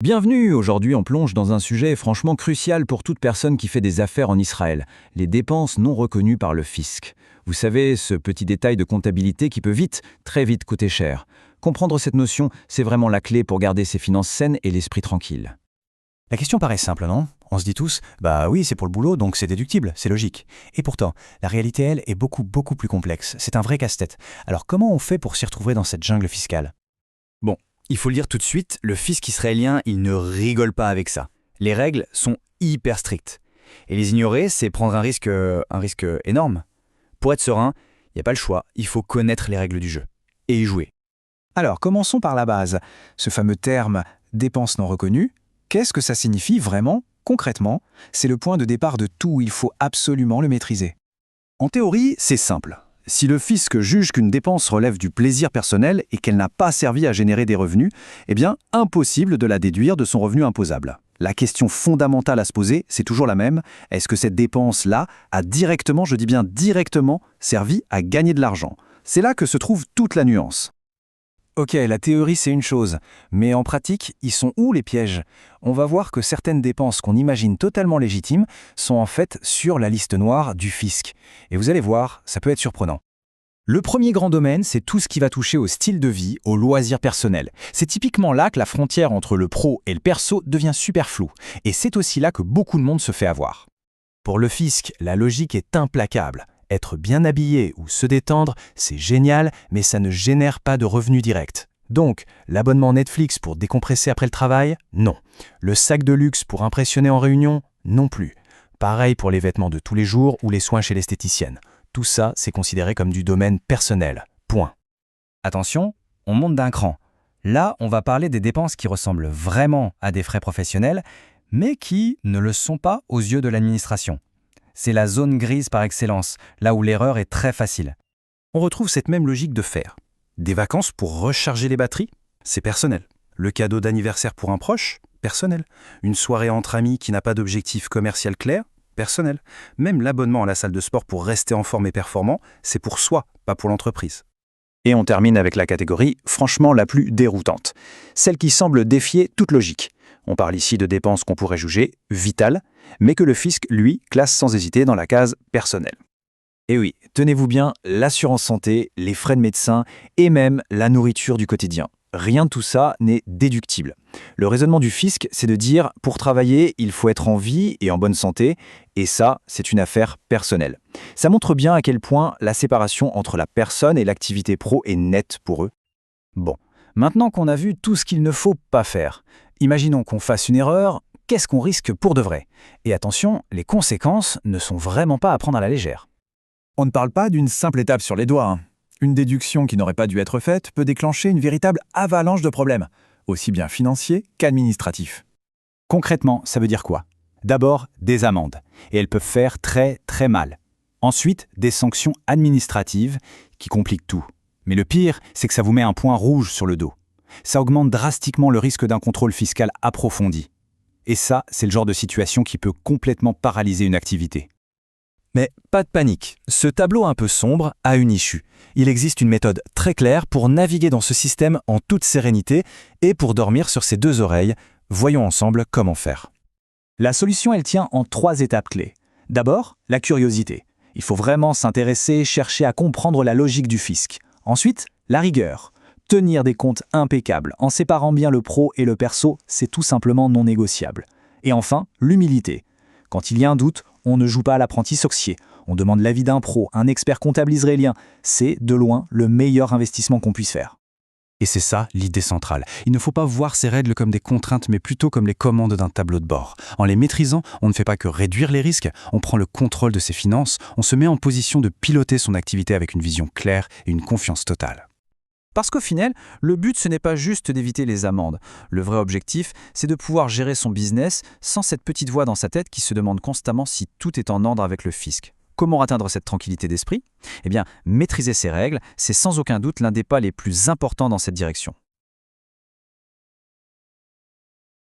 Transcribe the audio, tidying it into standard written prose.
Bienvenue, aujourd'hui on plonge dans un sujet franchement crucial pour toute personne qui fait des affaires en Israël, les dépenses non reconnues par le fisc. Vous savez, ce petit détail de comptabilité qui peut vite, très vite coûter cher. Comprendre cette notion, c'est vraiment la clé pour garder ses finances saines et l'esprit tranquille. La question paraît simple, non? On se dit tous, bah oui, c'est pour le boulot, donc c'est déductible, c'est logique. Et pourtant, la réalité, elle, est beaucoup plus complexe. C'est un vrai casse-tête. Alors comment on fait pour s'y retrouver dans cette jungle fiscale? Bon, il faut le dire tout de suite, le fisc israélien, il ne rigole pas avec ça. Les règles sont hyper strictes. Et les ignorer, c'est prendre un risque énorme. Pour être serein, il n'y a pas le choix, il faut connaître les règles du jeu. Et y jouer. Alors, commençons par la base. Ce fameux terme « dépenses non reconnues », qu'est-ce que ça signifie vraiment, concrètement? C'est le point de départ de tout, il faut absolument le maîtriser. En théorie, c'est simple. Si le fisc juge qu'une dépense relève du plaisir personnel et qu'elle n'a pas servi à générer des revenus, eh bien, impossible de la déduire de son revenu imposable. La question fondamentale à se poser, c'est toujours la même. Est-ce que cette dépense-là a directement, je dis bien directement, servi à gagner de l'argent? C'est là que se trouve toute la nuance. Ok, la théorie c'est une chose, mais en pratique, ils sont où les pièges? On va voir que certaines dépenses qu'on imagine totalement légitimes sont en fait sur la liste noire du fisc. Et vous allez voir, ça peut être surprenant. Le premier grand domaine, c'est tout ce qui va toucher au style de vie, au loisir personnel. C'est typiquement là que la frontière entre le pro et le perso devient super floue. Et c'est aussi là que beaucoup de monde se fait avoir. Pour le fisc, la logique est implacable. Être bien habillé ou se détendre, c'est génial, mais ça ne génère pas de revenus directs. Donc, l'abonnement Netflix pour décompresser après le travail, non. Le sac de luxe pour impressionner en réunion, non plus. Pareil pour les vêtements de tous les jours ou les soins chez l'esthéticienne. Tout ça, c'est considéré comme du domaine personnel. Point. Attention, on monte d'un cran. Là, on va parler des dépenses qui ressemblent vraiment à des frais professionnels, mais qui ne le sont pas aux yeux de l'administration. C'est la zone grise par excellence, là où l'erreur est très facile. On retrouve cette même logique de faire. Des vacances pour recharger les batteries, c'est personnel. Le cadeau d'anniversaire pour un proche, personnel. Une soirée entre amis qui n'a pas d'objectif commercial clair, personnel. Même l'abonnement à la salle de sport pour rester en forme et performant, c'est pour soi, pas pour l'entreprise. Et on termine avec la catégorie, franchement la plus déroutante. Celle qui semble défier toute logique. On parle ici de dépenses qu'on pourrait juger vitales, mais que le fisc, lui, classe sans hésiter dans la case personnelle. Et oui, tenez-vous bien, l'assurance santé, les frais de médecin et même la nourriture du quotidien. Rien de tout ça n'est déductible. Le raisonnement du fisc, c'est de dire, pour travailler, il faut être en vie et en bonne santé, et ça, c'est une affaire personnelle. Ça montre bien à quel point la séparation entre la personne et l'activité pro est nette pour eux. Bon, maintenant qu'on a vu tout ce qu'il ne faut pas faire, imaginons qu'on fasse une erreur, qu'est-ce qu'on risque pour de vrai? Et attention, les conséquences ne sont vraiment pas à prendre à la légère. On ne parle pas d'une simple étape sur les doigts. Une déduction qui n'aurait pas dû être faite peut déclencher une véritable avalanche de problèmes, aussi bien financiers qu'administratifs. Concrètement, ça veut dire quoi? D'abord, des amendes, et elles peuvent faire très mal. Ensuite, des sanctions administratives qui compliquent tout. Mais le pire, c'est que ça vous met un point rouge sur le dos. Ça augmente drastiquement le risque d'un contrôle fiscal approfondi. Et ça, c'est le genre de situation qui peut complètement paralyser une activité. Mais pas de panique, ce tableau un peu sombre a une issue. Il existe une méthode très claire pour naviguer dans ce système en toute sérénité et pour dormir sur ses deux oreilles. Voyons ensemble comment faire. La solution, elle tient en 3 étapes clés. D'abord, la curiosité. Il faut vraiment s'intéresser, chercher à comprendre la logique du fisc. Ensuite, la rigueur. Tenir des comptes impeccables en séparant bien le pro et le perso, c'est tout simplement non négociable. Et enfin, l'humilité. Quand il y a un doute, on ne joue pas à l'apprenti sorcier. On demande l'avis d'un pro, un expert comptable israélien. C'est, de loin, le meilleur investissement qu'on puisse faire. Et c'est ça l'idée centrale. Il ne faut pas voir ces règles comme des contraintes, mais plutôt comme les commandes d'un tableau de bord. En les maîtrisant, on ne fait pas que réduire les risques, on prend le contrôle de ses finances, on se met en position de piloter son activité avec une vision claire et une confiance totale. Parce qu'au final, le but, ce n'est pas juste d'éviter les amendes. Le vrai objectif, c'est de pouvoir gérer son business sans cette petite voix dans sa tête qui se demande constamment si tout est en ordre avec le fisc. Comment atteindre cette tranquillité d'esprit? Eh bien, maîtriser ces règles, c'est sans aucun doute l'un des pas les plus importants dans cette direction.